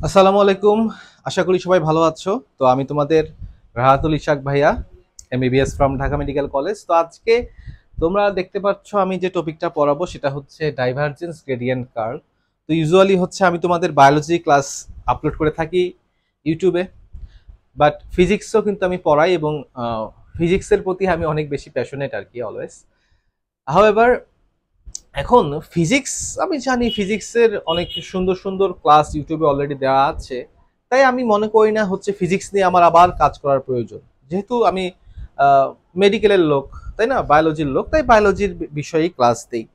আসসালামু আলাইকুম। আশা করি সবাই ভালো আছো। তো আমি তোমাদের রাহাতুল ইশাক ভাইয়া, MBBS from Dhaka medical college. তো আজকে তোমরা দেখতে পাচ্ছ আমি যে টপিকটা পড়াবো সেটা হচ্ছে ডাইভারজেন্স গ্রেডিয়েন্ট কার্ভ। তো ইউজুয়ালি হচ্ছে আমি তোমাদের বায়োলজি ক্লাস আপলোড করে থাকি ইউটিউবে, বাট ফিজিক্সও কিন্তু আমি পড়াই এবং ফিজিক্সের প্রতি আমি অনেক বেশি প্যাশনেট আর কি অলওয়েজ। হাউএভার এখন ফিজিক্স, আমি জানি ফিজিক্সের অনেক সুন্দর সুন্দর ক্লাস ইউটিউবে অলরেডি দেওয়া আছে, তাই আমি মনে করি না হচ্ছে ফিজিক্স নিয়ে আমার আবার কাজ করার প্রয়োজন। যেহেতু আমি মেডিকেলের লোক, তাই না, বায়োলজির লোক, তাই বায়োলজির বিষয়েই ক্লাস দিই।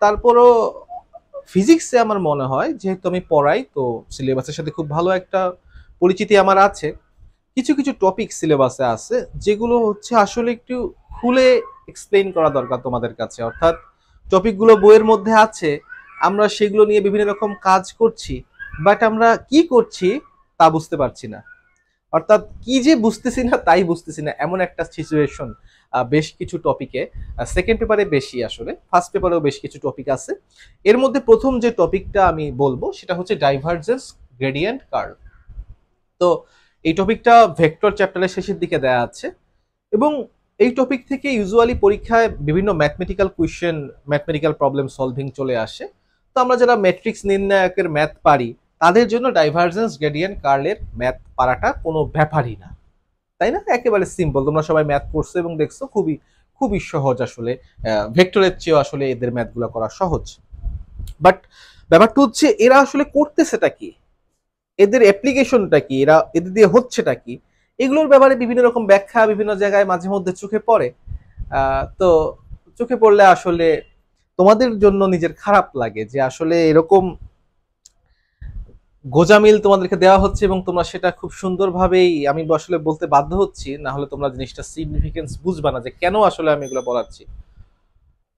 তারপরও ফিজিক্সে আমার মনে হয় যেহেতু আমি পড়াই, তো সিলেবাসের সাথে খুব ভালো একটা পরিচিতি আমার আছে। কিছু কিছু টপিক সিলেবাসে আছে যেগুলো হচ্ছে আসলে একটু খুলে এক্সপ্লেইন করা দরকার তোমাদের কাছে। অর্থাৎ টপিকগুলো বইয়ের মধ্যে আছে, আমরা সেগুলো নিয়ে বিভিন্ন রকম কাজ করছি, বাট আমরা কি করছি তা বুঝতে পারছি না। অর্থাৎ কি যে বুঝতেছি না তাই বুঝতেছি না, এমন একটা সিচুয়েশন বেশ কিছু টপিকে। সেকেন্ড পেপারে বেশি, আসলে ফার্স্ট পেপারেও বেশ কিছু টপিক আছে। এর মধ্যে প্রথম যে টপিকটা আমি বলবো সেটা হচ্ছে ডাইভারজেন্স গ্রেডিয়েন্ট কার্ভ। তো এই টপিকটা ভেক্টর চ্যাপ্টারের শেষের দিকে দেয়া আছে এবং এই টপিক থেকে ইউজুয়ালি পরীক্ষায় বিভিন্ন mathematical question, mathematical problem solving চলে আসে। তো আমরা যারা ম্যাট্রিক্স নির্ণায়কের ম্যাথ পারি তাদের জন্য ডাইভারজেন্স গ্রেডিয়েন্ট কার্লের ম্যাথ পারাটা কোনো ব্যাপারই না, তাই না? একেবারে সিম্পল, তোমরা সবাই ম্যাথ করছো এবং দেখছো খুবই খুবই সহজ। আসলে ভেক্টরের চেয়েও আসলে এদের ম্যাথগুলো করা সহজ। বাট ব্যাপারটা হচ্ছে এরা আসলে করতেছেটা কি, এদের অ্যাপ্লিকেশনটা কি, এরা এদের দিয়ে হচ্ছেটা কি, এগুলোর ব্যাপারে বিভিন্ন রকম ব্যাখ্যা বিভিন্ন জায়গায় মাঝে মধ্যে চোখে পড়ে। তো চোখে পড়লে আসলে তোমাদের জন্য নিজের খারাপ লাগে যে আসলে এরকম গোজামিল তোমাদেরকে দেওয়া হচ্ছে এবং তোমরা সেটা খুব সুন্দরভাবেই, আমি আসলে বলতে বাধ্য হচ্ছি, না হলে তোমরা জিনিসটা সিগনিফিকেন্স বুঝবা না যে কেন আসলে আমি এগুলো বলাচ্ছি,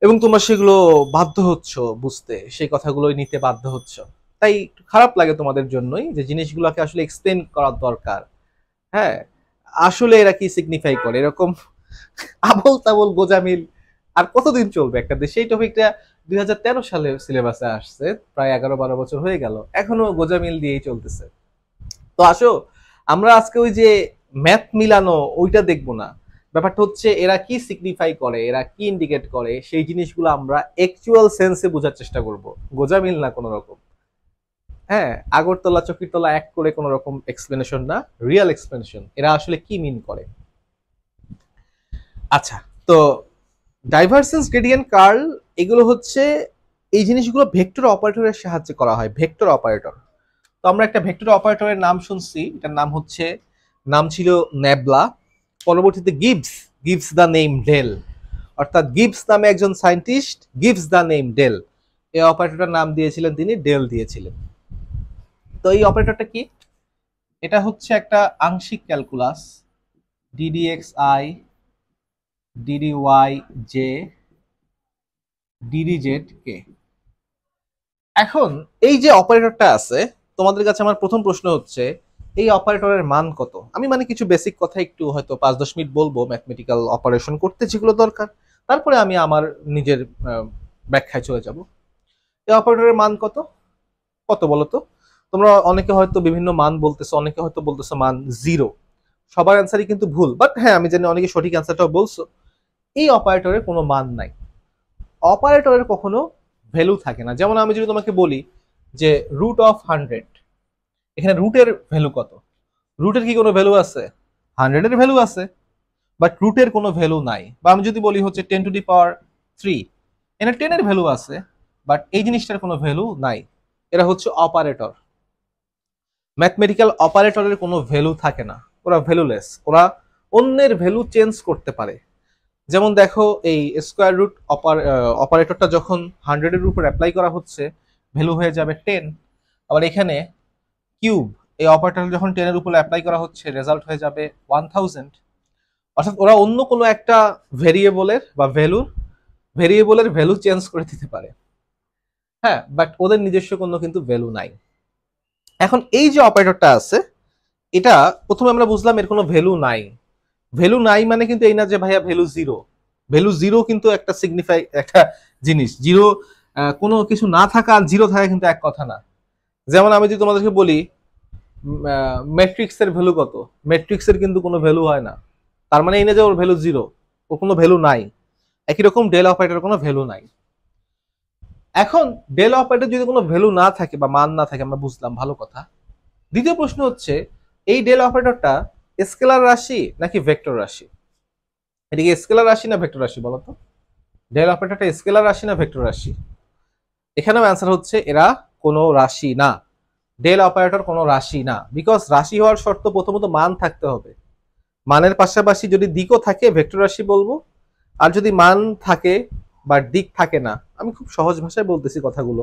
এবং তোমরা সেগুলো বাধ্য হচ্ছ বুঝতে, সেই কথাগুলোই নিতে বাধ্য হচ্ছ। তাই একটু খারাপ লাগে তোমাদের জন্যই, যে জিনিসগুলোকে আসলে এক্সপ্লেন করার দরকার। হ্যাঁ, আসলে এরা কি সিগনিফাই করে, এরকম আবল তাবল গোজামিল আর কতদিন চলবে একটা দেশে? এই টপিকটা 2013 সালে সিলেবাসে আসছে, প্রায় 11-12 বছর হয়ে গেল, এখনো গোজামিল দিয়েই চলতেছে। তো আসো আমরা আজকে ওই যে ম্যাথ মিলানো ওইটা দেখবো না। ব্যাপারটা হচ্ছে এরা কি সিগনিফাই করে, এরা কি ইন্ডিকেট করে, সেই জিনিসগুলো আমরা অ্যাকচুয়াল সেন্সে বোঝার চেষ্টা করব, গোজামিল না কোনো রকম। হ্যাঁ, আগরতলা চকিরতলা এক করে কোনো রকম এক্সপ্লেনেশন না, রিয়েল এক্সপ্লেনেশন, এরা আসলে কি মিন করে। আচ্ছা, তো ডাইভারজেন্স গ্রেডিয়েন্ট কার্ল, এগুলো হচ্ছে এই জিনিসগুলো ভেক্টর অপারেটরের সাহায্যে করা হয়, ভেক্টর অপারেটর। তো আমরা একটা ভেক্টর অপারেটরের নাম শুনছি, এটার নাম হচ্ছে, নাম ছিল নেবলা, পরবর্তীতে Gibbs, gives the name del. অর্থাৎ গিবস নামে একজন scientist gives the name del, এই অপারেটরটার নাম দিয়েছিলেন তিনি, ডেল দিয়েছিলেন। তো এই অপারেটরটা কি? এটা হচ্ছে একটা আংশিক ক্যালকুলাস, ডিডিএক্স আই, ডিডিওয়াই জে, ডিডিজেড কে। এখন এই যে অপারেটরটা আছে, তোমাদের কাছে আমার প্রথম প্রশ্ন হচ্ছে এই অপারেটরের মান কত? আমি মানে কিছু বেসিক কথা একটু হয়তো 5-10 মিনিট বলবো ম্যাথমেটিক্যাল অপারেশন করতে যেগুলো দরকার, তারপরে আমি আমার নিজের ব্যাখ্যায় চলে যাব। এই অপারেটরের মান কত? কত বলো তো? তোমরা অনেকে হয়তো বিভিন্ন মান বলতেছো, অনেকে হয়তো বলতেছো মান 0। সবার অ্যান্সারই কিন্তু ভুল, বাট হ্যাঁ আমি জানি অনেকে সঠিক অ্যান্সারটাও বলছো। এই অপারেটরের কোনো মান নাই, অপারেটরের কখনো ভ্যালু থাকে না। যেমন আমি যদি তোমাকে বলি যে √100, এখানে রুটের ভ্যালু কত? রুটের কি কোনো ভ্যালু আছে? 100-এর ভ্যালু আছে, বাট রুটের কোনো ভ্যালু নাই। বা আমি যদি বলি হচ্ছে 10⁻³ এখানে 10-এর ভ্যালু আছে, বাট এই জিনিসটার কোনো ভ্যালু নাই। এরা হচ্ছে অপারেটর। ম্যাথমেটিক্যাল অপারেটরের কোনো ভ্যালু থাকে না, ওরা ভ্যালুলেস, ওরা অন্যের ভ্যালু চেঞ্জ করতে পারে। যেমন দেখো এই স্কোয়ার রুট অপারেটরটা যখন 100-এর উপর অ্যাপ্লাই করা হচ্ছে ভ্যালু হয়ে যাবে 10। আবার এখানে কিউব, এই অপারেটর যখন 10-এর উপর অ্যাপ্লাই করা হচ্ছে রেজাল্ট হয়ে যাবে 1000। অর্থাৎ ওরা অন্য কোনো একটা ভেরিয়েবলের বা ভেরিয়েবলের ভ্যালু চেঞ্জ করে দিতে পারে। হ্যাঁ, বাট ওদের নিজস্ব কোনো কিন্তু ভ্যালু নাই। এখন এই যে অপারেটরটা আছে, এটা প্রথমে আমরা বুঝলাম এর কোনো ভ্যালু নাই। ভ্যালু নাই মানে কিন্তু এই না যে ভাইয়া ভ্যালু 0। ভ্যালু 0 কিন্তু একটা সিগনিফাই একটা জিনিস। 0 কোনো কিছু না থাকা আর 0 থাকা কিন্তু এক কথা না। যেমন আমি যদি তোমাদেরকে বলি ম্যাট্রিক্সের ভ্যালু কত, ম্যাট্রিক্সের কিন্তু কোনো ভ্যালু হয় না, তার মানে এই না যে ওর ভ্যালু জিরো, ওর কোনো ভ্যালু নাই। একই রকম ডেল অপারেটর কোনো ভ্যালু নাই। এখন ডেল অপারেটর যদি কোনো ভ্যালু না থাকে বা মান না থাকে আমরা বুঝলাম, ভালো কথা। দ্বিতীয় প্রশ্ন হচ্ছে এই ডেল অপারেটরটা স্কেলার রাশি নাকি ভেক্টর রাশি? এটা কি স্কেলার রাশি না ভেক্টর রাশি বলতো? ডেল অপারেটরটা স্কেলার রাশি না ভেক্টর রাশি? এখানেও অ্যান্সার হচ্ছে এরা কোনো রাশি না। ডেল অপারেটর কোনো রাশি না, বিকজ রাশি হওয়ার শর্ত প্রথমত মান থাকতে হবে। মানের পাশাপাশি যদি দিকও থাকে ভেক্টর রাশি বলবো, আর যদি মান থাকে বা দিক থাকে না, আমি খুব সহজ ভাষায় বলতেছি কথাগুলো,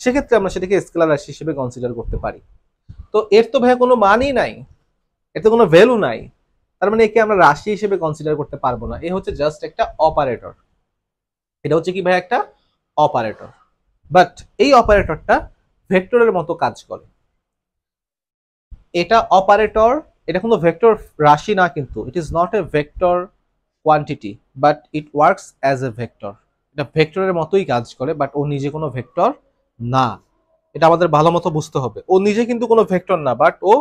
সেক্ষেত্রে আমরা সেটাকে স্কেলার রাশি হিসেবে কনসিডার করতে পারি। তো এর তো ভাইয়া কোনো মানই নাই, এর তো কোনো ভ্যালু নাই, তার মানে একে আমরা রাশি হিসেবে কনসিডার করতে পারবো না। এ হচ্ছে জাস্ট একটা অপারেটর। এটা হচ্ছে কি ভাই, একটা অপারেটর। বাট এই অপারেটরটা ভেক্টরের মতো কাজ করে। এটা অপারেটর, এটা কোনো ভেক্টর রাশি না, কিন্তু it is not a vector quantity, but it works as a vector. এটা ভেক্টরের মতোই কাজ করে, বাট ও নিজে কোনো ভেক্টর না। এটা আমাদের ভালো মতো বুঝতে হবে। ও নিজে কিন্তু কোনো ভেক্টর না, বাট ও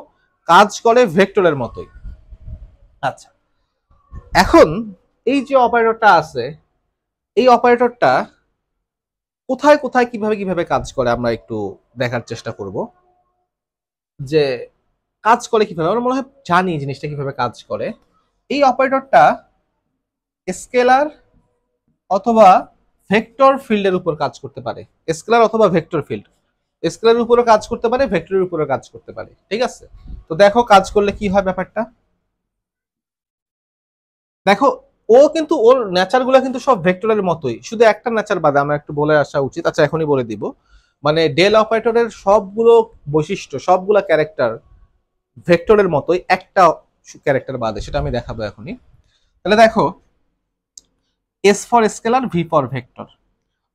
কাজ করে ভেক্টরের মতোই। আচ্ছা, এখন এই যে অপারেটরটা আছে, এই অপারেটরটা কোথায় কোথায় কিভাবে কিভাবে কাজ করে আমরা একটু দেখার চেষ্টা করব। যে কাজ করে কিভাবে, আমরা মনে হয় জানি জিনিসটা কিভাবে কাজ করে। এই অপারেটরটা স্কেলার অথবা ভেক্টর ফিল্ডের উপর কাজ করতে পারে। স্কেলার অথবা ভেক্টর ফিল্ড, স্কেলারের উপরও কাজ করতে পারে, ভেক্টরের উপরও কাজ করতে পারে। ঠিক আছে, তো দেখো কাজ করলে কি হয় ব্যাপারটা। দেখো ও কিন্তু ওর নেচার গুলা কিন্তু সব ভেক্টরের মতোই, শুধু একটা নেচার বাদে আমার একটু বলে আসা উচিত। আচ্ছা এখনই বলে দিব। মানে ডেল অপারেটরের সবগুলো বৈশিষ্ট্য, সবগুলা ক্যারেক্টার ভেক্টরের মতোই, একটা ক্যারেক্টার বাদে, সেটা আমি দেখাবো এখনই। তাহলে দেখো, S for scalar, V for vector.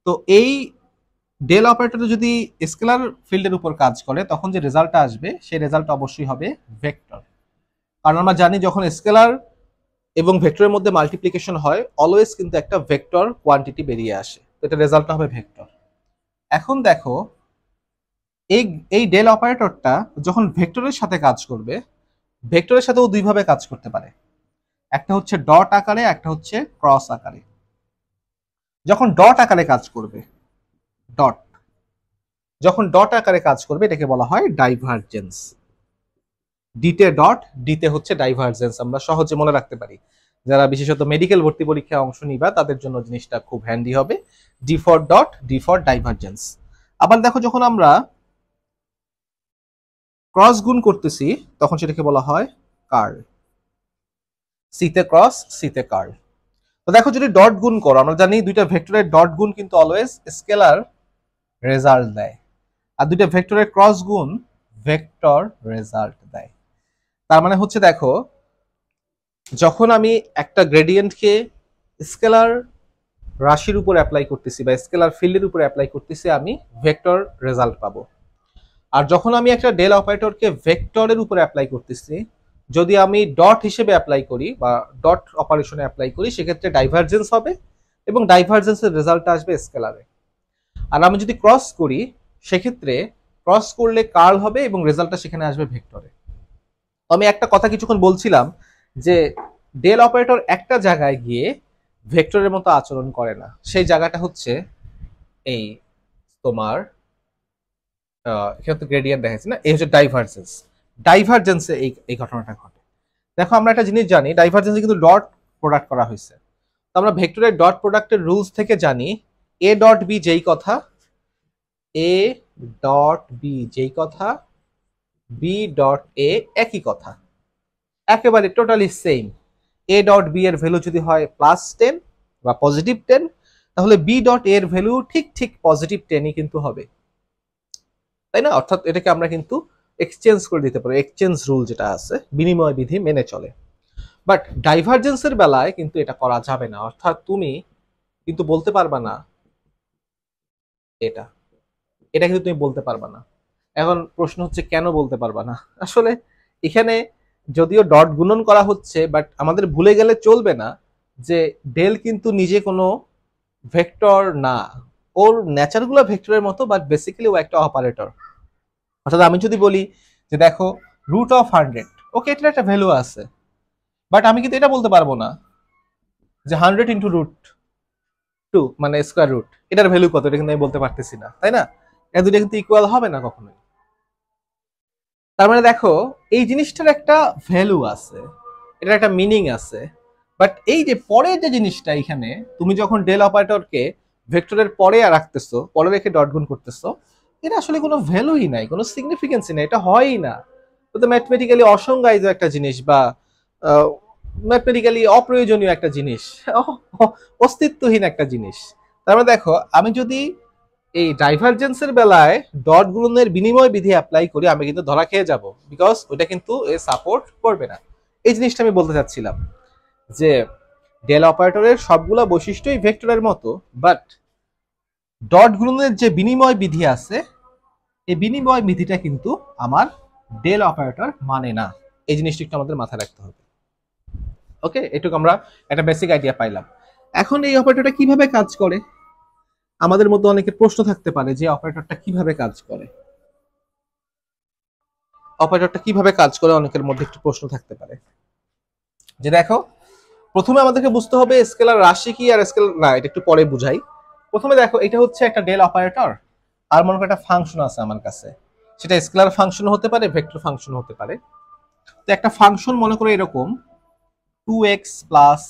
তো এই ডেল অপারেটর যদি স্কেলার ফিল্ডের উপর কাজ করে তখন যে রেজাল্টটা আসবে সেই রেজাল্ট অবশ্যই হবে ভেক্টর। কারণ আমরা জানি যখন স্কেলার এবং ভেক্টরের মধ্যে মাল্টিপ্লিকেশন হয় অলওয়েজ কিন্তু একটা ভেক্টর কোয়ান্টিটি বেরিয়ে আসে, তো এটা রেজাল্টটা হবে ভেক্টর। এখন দেখো এই এই ডেল অপারেটরটা যখন ভেক্টরের সাথে কাজ করবে, ভেক্টরের সাথেও দুইভাবে কাজ করতে পারে। একটা হচ্ছে ডট আকারে, একটা হচ্ছে ক্রস আকারে। যখন ডট আকারে কাজ করবে, ডট যখন ডট আকারে কাজ করবে এটাকে বলা হয় ডাইভারজেন্স। ডিতে ডট, ডিতে হচ্ছে ডাইভারজেন্স, আমরা সহজে মনে রাখতে পারি। যারা বিশেষত মেডিকেল ভর্তি পরীক্ষায় অংশ নিবা তাদের জন্য জিনিসটা খুব হ্যান্ডি হবে। D for dot, D for divergence. আবার দেখো যখন আমরা ক্রস গুণ করতেছি তখন সেটাকে বলা হয় কার্ল। সিতে ক্রস, সিতে কার্ল। তো দেখো যদি ডট গুণ করো, আমরা জানি দুইটা ভেক্টরের ডট গুণ কিন্তু অলওয়েজ স্কেলার রেজাল্ট দেয়, আর দুইটা ভেক্টরের ক্রস গুণ ভেক্টর রেজাল্ট দেয়। তার মানে হচ্ছে দেখো, যখন আমি একটা গ্রেডিয়েন্টকে স্কেলার রাশির উপর অ্যাপ্লাই করতেছি বা স্কেলার ফিল্ডের উপর অ্যাপ্লাই করতেছি আমি ভেক্টর রেজাল্ট পাবো। আর যখন আমি একটা ডেল অপারেটরকে ভেক্টরের উপর অ্যাপ্লাই করতেছি, যদি আমি ডট হিসেবে অ্যাপ্লাই করি বা ডট অপারেশনে অ্যাপ্লাই করি সেক্ষেত্রে ডাইভারজেন্স হবে এবং ডাইভারজেন্সের রেজাল্টটা আসবে স্কেলারে। আর আমি যদি ক্রস করি সেক্ষেত্রে ক্রস করলে কার্ল হবে এবং রেজাল্টটা সেখানে আসবে ভেক্টরে। আমি একটা কথা কিছুক্ষণ বলছিলাম যে ডেল অপারেটর একটা জায়গায় গিয়ে ভেক্টরের মতো আচরণ করে না, সেই জায়গাটা হচ্ছে এই তোমার এখানে তো গ্রেডিয়েন্ট দেখাচ্ছে না, এই হচ্ছে ডাইভারজেন্স। ডাইভারজেন্সে এই ঘটনাটা ঘটে। দেখো আমরা একটা জিনিস জানি, ডাইভারজেন্সে কিন্তু ডট প্রোডাক্ট করা হয়েছে। তো আমরা ভেক্টরের ডট প্রোডাক্টের রুলস থেকে জানি এ ডট বি যেই কথা, এ ডট বি যেই কথা, বি ডট এ একই কথা, একেবারে totally same. A dot B এর ভ্যালু যদি হয় +10 বা +10, তাহলে বি ডট এর ভ্যালু ঠিক ঠিক +10ই কিন্তু হবে, তাই না? অর্থাৎ এটাকে আমরা কিন্তু এক্সচেঞ্জ করে দিতে পারি, এক্সচেঞ্জ রুল যেটা আছে, বিনিময় বিধি মেনে চলে। বাট ডাইভারজেন্সের বেলায় কিন্তু এটা করা যাবে না, অর্থাৎ তুমি কিন্তু বলতে পারবা না এটা, এটা কিন্তু তুমি বলতে পারবা না। এখন প্রশ্ন হচ্ছে কেন বলতে পারবা না? আসলে এখানে যদিও ডট গুণন করা হচ্ছে, বাট আমাদের ভুলে গেলে চলবে না যে ডেল কিন্তু নিজে কোনো ভেক্টর না, ওর নেচারগুলো ভেক্টরের মতো, বাট বেসিক্যালি ও একটা অপারেটর। অর্থাৎ আমি যদি বলি যে দেখো রুট অফ 100, ওকে এটার একটা ভ্যালু আছে, বাট আমি কিন্তু এটা বলতে পারবো না যে 100 ইন্টু √2 মানে স্কোয়ার রুট, এটার ভ্যালু কত, এটা কিন্তু আমি বলতে পারতেছি না, তাই না? এটা দুটো কিন্তু ইকুয়াল হবে না কখনোই। তার মানে দেখো এই জিনিসটার একটা ভ্যালু আছে, এটার একটা মিনিং আছে, বাট এই যে পরের যে জিনিসটা এখানে তুমি যখন ডেল অপারেটরকে ভেক্টরের পরে রাখতেছো, পরে রেখে ডট গুণ করতেছো, এটা আসলে কোনো ভ্যালুই নাই, কোনো সিগনিফিকেন্সই নাই, এটা হয়ই না। তো ম্যাথমেটিক্যালি অসংজ্ঞায়িত একটা জিনিস বা ম্যাথমেটিক্যালি অপ্রয়োজনীয় একটা জিনিস, অস্তিত্বহীন একটা জিনিস। তার মানে দেখো আমি যদি এই ডাইভারজেন্সের বেলায় ডট গুণনের বিনিময় বিধি অ্যাপ্লাই করি, আমি কিন্তু ধরা খেয়ে যাব, বিকজ ওইটা কিন্তু এ সাপোর্ট করবে না। এই জিনিসটা আমি বলতে চাচ্ছিলাম যে ডেল অপারেটরের সবগুলা বৈশিষ্ট্যই ভেক্টরের মতো, বাট ডট গুণনের যে বিনিময় বিধি আছে, এই বিনিময় বিধিটা কিন্তু আমার ডেল অপারেটর মানে না। এই জিনিসটা একটু আমাদের মাথায় রাখতে হবে। ওকে, এটুকু আমরা একটা বেসিক আইডিয়া পাইলাম। এখন এই অপারেটরটা কিভাবে কাজ করে, আমাদের মধ্যে অনেকের প্রশ্ন থাকতে পারে যে অপারেটরটা কিভাবে কাজ করে। অপারেটরটা কিভাবে কাজ করে অনেকের মধ্যে একটু প্রশ্ন থাকতে পারে। যে দেখো প্রথমে আমাদেরকে বুঝতে হবে স্কেলার রাশি কি আর স্কেলার না, এটা একটু পরে বুঝাই। প্রথমে দেখো এটা হচ্ছে একটা ডেল অপারেটর, আর মনে করো একটা ফাংশন আছে আমার কাছে, সেটা স্কেলার ফাংশন হতে পারে, ভেক্টর ফাংশন হতে পারে। তো একটা ফাংশন মনে করো এরকম 2x প্লাস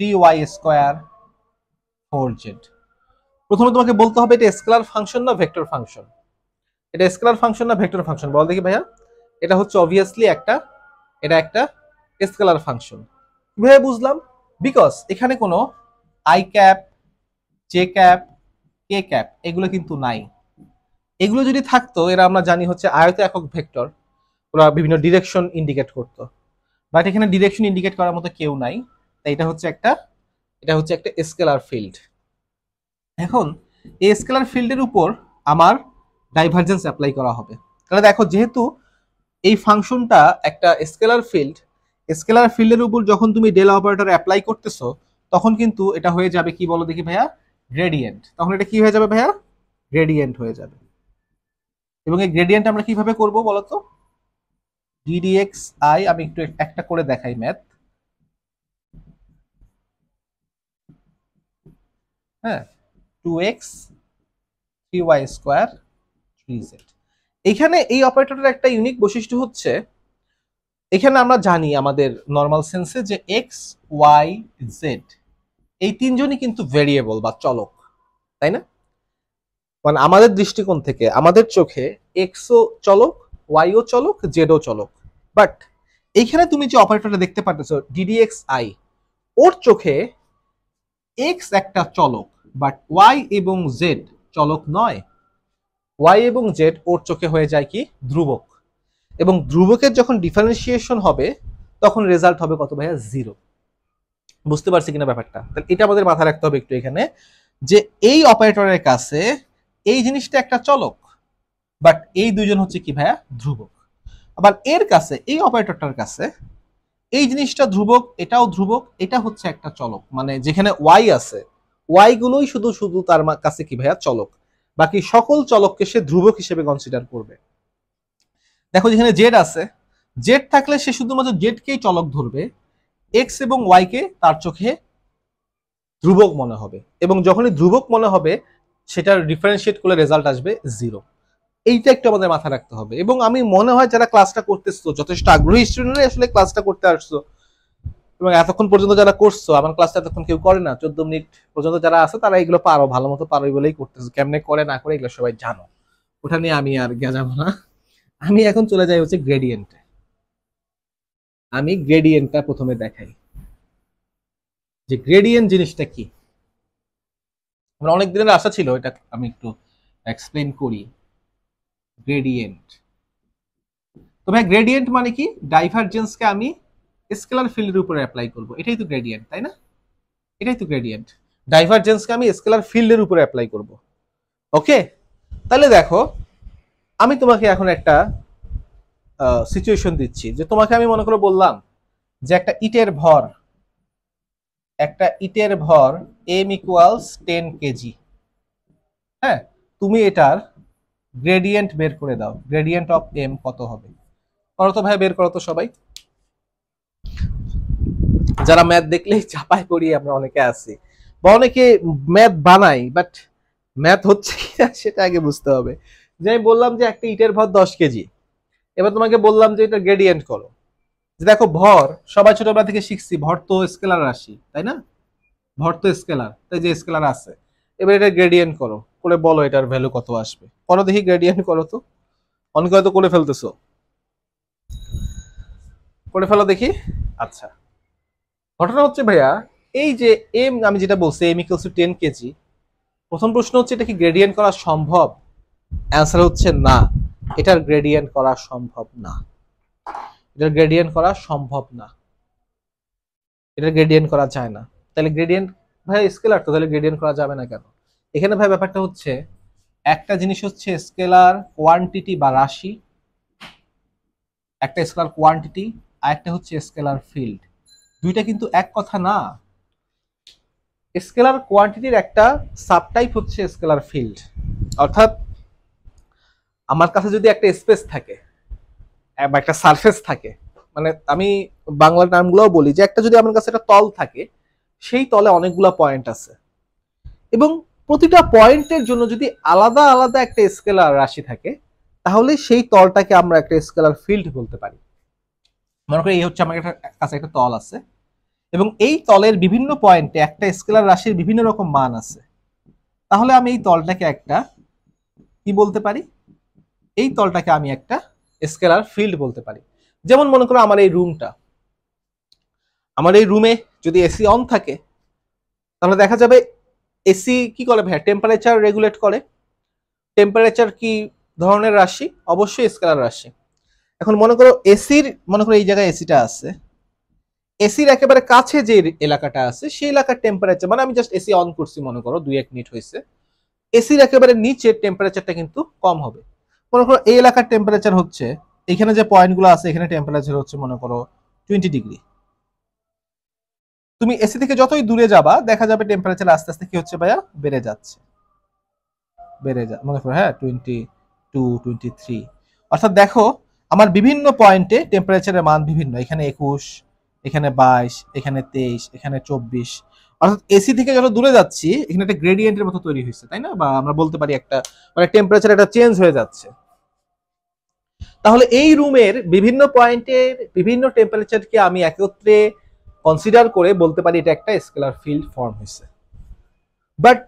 3y² 4z। প্রথমে তোমাকে বলতে হবে এটা স্কেলার ফাংশন না ভেক্টর ফাংশন, এটা স্কেলার ফাংশন না ভেক্টর ফাংশন, বল দেখি ভাইয়া। এটা হচ্ছে অবভিয়াসলি এটা একটা স্কেলার ফাংশন। কিভাবে বুঝলাম? বিকজ এখানে কোনো I cap, J cap, K cap এগুলো কিন্তু নাই। এগুলো যদি থাকতো, এরা আমরা জানি হচ্ছে আয়ত একক ভেক্টর, ওরা বিভিন্ন ডিরেকশন ইন্ডিকেট করতো, বাট এখানে ডিরেকশন ইন্ডিকেট করার মতো কেউ নাই, তাই এটা হচ্ছে একটা স্কেলার ফিল্ড। এখন এই স্কেলার ফিল্ডের উপর আমার ডাইভারজেন্স অ্যাপ্লাই করা হবে। তাহলে দেখো যেহেতু এই ফাংশনটা একটা স্কেলার ফিল্ডের উপর যখন তুমি ডেল অপারেটর অ্যাপ্লাই করতেছো, তখন কিন্তু এটা হয়ে যাবে কি বলো দেখি ভাইয়া, গ্রেডিয়েন্ট। তখন এটা কি হয়ে যাবে ভাইয়া, গ্রেডিয়েন্ট হয়ে যাবে। এবং এই গ্রেডিয়েন্ট আমরা কিভাবে করব বলতো, ddxi, আমি একটু একটা করে দেখাই ম্যাথ। হ্যাঁ, 2x 3y² 3z। এখানে এই অপারেটরের একটা ইউনিক বৈশিষ্ট্য হচ্ছে, এখানে আমরা জানি আমাদের নর্মাল সেন্সে যে এক্স, ওয়াই, জেড এই তিনজনই কিন্তু ভেরিয়েবল বা চলক, তাই না? মানে আমাদের দৃষ্টিকোণ থেকে, আমাদের চোখে এক্সও চলক, ওয়াইও চলক, জেডও চলক। বাট এইখানে তুমি যে অপারেটরটা দেখতে পাচ্ছো ddxi, ওর চোখে এক্স একটা চলক, বাট ওয়াই এবং জেড চলক নয়। ওয়াই এবং জেড ওর চোখে হয়ে যায় কি, ধ্রুবক। এবং ধ্রুবকের যখন ডিফারেন্সিয়েশন হবে, তখন রেজাল্ট হবে কত ভাইয়া, 0। বুঝতে পারছি কিনা ব্যাপারটা? তাহলে এটা আমাদের মাথায় রাখতে হবে একটু এখানে, যে এই অপারেটরের কাছে এই জিনিসটা একটা চলক, বাট এই দুইজন হচ্ছে কি ভাইয়া, ধ্রুবক। আবার এর কাছে, এই অপারেটরটার কাছে এই জিনিসটা ধ্রুবক, এটাও ধ্রুবক, এটা হচ্ছে একটা চলক। মানে যেখানে ওয়াই আছে, ওয়াই গুলোই শুধু শুধু তার কাছে কি ভাইয়া, চলক। বাকি সকল চলককে সে ধ্রুবক হিসেবে কনসিডার করবে। দেখো যেখানে জেড আছে, জেড থাকলে সে শুধুমাত্র জেডকেই চলক ধরবে, এক্স এবং ওয়াই কে তার চোখে ধ্রুবক মনে হবে, এবং যখনই ধ্রুবক মনে হবে সেটার ডিফারেন্সিয়েট করলে রেজাল্ট আসবে 0। এইটা একটু আমাদের মাথায় রাখতে হবে। এবং আমি মনে হয় যারা ক্লাসটা করতেছো যথেষ্ট আগ্রহী স্টুডেন্টরাই আসলে ক্লাসটা করতে আসছো, এবং এতক্ষণ পর্যন্ত যারা করছো, আমার ক্লাসটা এতক্ষণ কেউ করে না, 14 মিনিট পর্যন্ত যারা আছে তারা এগুলো পারো, ভালো মতো পারো বলেই করতেছো। কেমনে করে না করে এগুলো সবাই জানো, ওটা নিয়ে আমি আর যাবো না। আমি এখন চলে যাই হচ্ছে গ্রেডিয়েন্টে। আমি গ্রেডিয়েন্টটা প্রথমে দেখাই যে গ্রেডিয়েন্ট জিনিসটা কি। আমার অনেক দিনের আশা ছিল এটা আমি একটু এক্সপ্লেন করি। গ্রেডিয়েন্ট, তো ভাই গ্রেডিয়েন্ট মানে কি, ডাইভারজেন্সকে আমি স্কেলার ফিল্ডের উপরে অ্যাপ্লাই করব, এটাই তো গ্রেডিয়েন্ট, তাই না? এটাই তো গ্রেডিয়েন্ট, ডাইভারজেন্সকে আমি স্কেলার ফিল্ডের উপরে অ্যাপ্লাই করব। ওকে, তাহলে দেখো আমি তোমাকে এখন একটা সিচুয়েশন দিচ্ছি, যে তোমাকে আমি মনে করে বললাম যে একটা ইটের ভর m = 10 কেজি। হ্যাঁ, তুমি এটার গ্রেডিয়েন্ট বের করে দাও, গ্রেডিয়েন্ট অফ এম কত হবে? করো তো ভাই, বের করো তো সবাই। যারা ম্যাথ দেখলেই চাপায় পড়ি আমরা অনেকে আছি, বা অনেকে ম্যাথ বানাই, বাট ম্যাথ হচ্ছে কিনা সেটা আগে বুঝতে হবে। যে আমি বললাম যে একটা ইটের ভর 10 কেজি, এবার তোমাকে বললাম যে এটা গ্রেডিয়েন্ট করো। যে দেখো ভর, সবাই ছোটবেলা থেকে শিখছি ভর তো স্কেলার রাশি, তাই না? ভর তো স্কেলার, তাই যে স্কেলার আছে। এবার এটা গ্রেডিয়েন্ট করো, করে বলো এটার ভ্যালু কত আসবে। করো দেখি, গ্রেডিয়েন্ট করো তো। অনেকে হয়তো করে ফেলতেছো, করে ফেলো দেখি। আচ্ছা, ঘটনা হচ্ছে ভাইয়া, এই যে এম আমি যেটা বলছি এম ইকুয়ালস টু 10 কেজি, প্রথম প্রশ্ন হচ্ছে এটা কি গ্রেডিয়েন্ট করা সম্ভব? অ্যান্সার হচ্ছে না, এটার গ্রেডিয়েন্ট করা সম্ভব না। এটার গ্রেডিয়েন্ট করা সম্ভব না, এটার গ্রেডিয়েন্ট করা যায় না। তাহলে গ্রেডিয়েন্ট, ভাই স্কেলার তো, তাহলে গ্রেডিয়েন্ট করা যাবে না কেন? এখানে ভাই ব্যাপারটা হচ্ছে, একটা জিনিস হচ্ছে স্কেলার কোয়ান্টিটি বা রাশি, একটা স্কেলার কোয়ান্টিটি, আর একটা হচ্ছে স্কেলার ফিল্ড। দুইটা কিন্তু এক কথা না। স্কেলার কোয়ান্টিটির একটা সাবটাইপ হচ্ছে স্কেলার ফিল্ড। অর্থাৎ আমার কাছে যদি একটা স্পেস থাকে বা একটা সারফেস থাকে, মানে আমি বাংলা নামগুলোও বলি, যে একটা যদি আমার কাছে একটা তল থাকে, সেই তলে অনেকগুলা পয়েন্ট আছে, এবং প্রতিটা পয়েন্টের জন্য যদি আলাদা আলাদা একটা স্কেলার রাশি থাকে, তাহলে সেই তলটাকে আমরা একটা স্কেলার ফিল্ড বলতে পারি। মনে করি এই হচ্ছে আমার কাছে একটা তল আছে, এবং এই তলের বিভিন্ন পয়েন্টে একটা স্কেলার রাশির বিভিন্ন রকম মান আছে, তাহলে আমি এই তলটাকে একটা কি বলতে পারি? এই তলটাকে আমি একটা স্কেলার ফিল্ড বলতে পারি। যেমন মনে করো আমার এই রুমটা, আমার এই রুমে যদি এসি অন থাকে, তাহলে দেখা যাবে এসি কি করে ভাই? টেম্পারেচার রেগুলেট করে। টেম্পারেচার কি ধরনের রাশি? অবশ্যই স্কেলার রাশি। এখন মনে করো এসির, মনে করো এই জায়গায় এসিটা আছে, এসির একেবারে কাছে যে এলাকাটা আছে সেই এলাকার টেম্পারেচার, মানে আমি জাস্ট এসি অন করছি, মনে করো 2-1 মিনিট হয়েছে, এসির একেবারে নিচের টেম্পারেচারটা কিন্তু কম হবে। মনে করো এই এলাকার টেম্পারেচার হচ্ছে, এখানে যে পয়েন্টগুলো আছে এখানে টেম্পারেচার হচ্ছে মনে করো 20 ডিগ্রি। তুমি এসি থেকে যতই দূরে যাবা দেখা যাবে টেম্পারেচার আস্তে আস্তে কি হচ্ছে ভাইয়া? বেড়ে যাচ্ছে, বেড়ে যা, মনে করো হ্যাঁ 22, 23। অর্থাৎ দেখো আমার বিভিন্ন পয়েন্টে টেম্পারেচারের মান বিভিন্ন, এখানে 21, এখানে 22, এখানে 23, এখানে 24। অর্থাৎ এসি থেকে যত দূরে যাচ্ছি এখানে একটা গ্রেডিয়েন্টের মতো তৈরি হয়েছে, তাই না? বা আমরা বলতে পারি একটা, মানে টেম্পারেচার একটা চেঞ্জ হয়ে যাচ্ছে। তাহলে এই রুমের বিভিন্ন পয়েন্টের বিভিন্ন টেম্পারেচারকে আমি একত্রে কনসিডার করে বলতে পারি এটা একটা স্কেলার ফিল্ড ফর্ম হয়েছে। বাট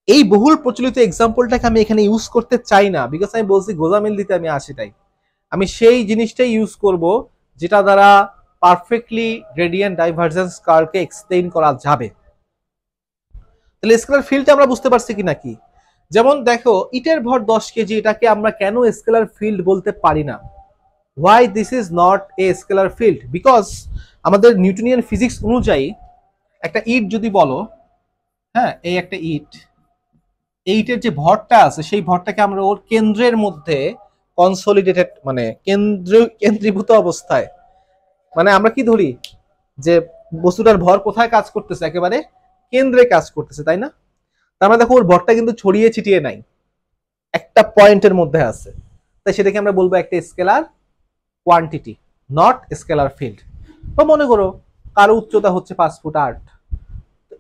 এই বহুল প্রচলিত এক্সাম্পলটাকে আমি এখানে ইউজ করতে চাই না, বিকজ আমি বলছি গোজামিল দিতে আমি আসি, তাই আমি সেই জিনিসটাই ইউজ করব যেটা দ্বারা পারফেক্টলি গ্রেডিয়েন্ট ডাইভারজেন্স কার্ভকে এক্সপ্লেইন করা যাবে। তাহলে স্কেলার ফিল্ডটা আমরা বুঝতে পারছি কি নাকি? যেমন দেখো ইটের ভর 10 কেজি, এটাকে আমরা কেন স্কেলার ফিল্ড বলতে পারি না? Why this is not a scalar field? Because আমাদের নিউটনিয়ান ফিজিক্স অনুযায়ী একটা ইট যদি বলো, হ্যাঁ এই একটা ইট, এইটের যে ভরটা আছে সেই ভরটাকে আমরা ওর কেন্দ্রের মধ্যে কনসলিডেটেড, মানে কেন্দ্রীভূত অবস্থায়, মানে আমরা কি ধরি যে বস্তুটার ভর কোথায় কাজ করতেছে? একেবারে কেন্দ্রে কাজ করতেছে, তাই না? তার মানে দেখো ওর ভরটা কিন্তু ছড়িয়ে ছিটিয়ে নাই, একটা পয়েন্টের মধ্যে আছে। তাই সেটাকে আমরা বলবো একটা scalar quantity, not scalar field. তো মনে করো কারো উচ্চতা হচ্ছে 5 ফুট 8,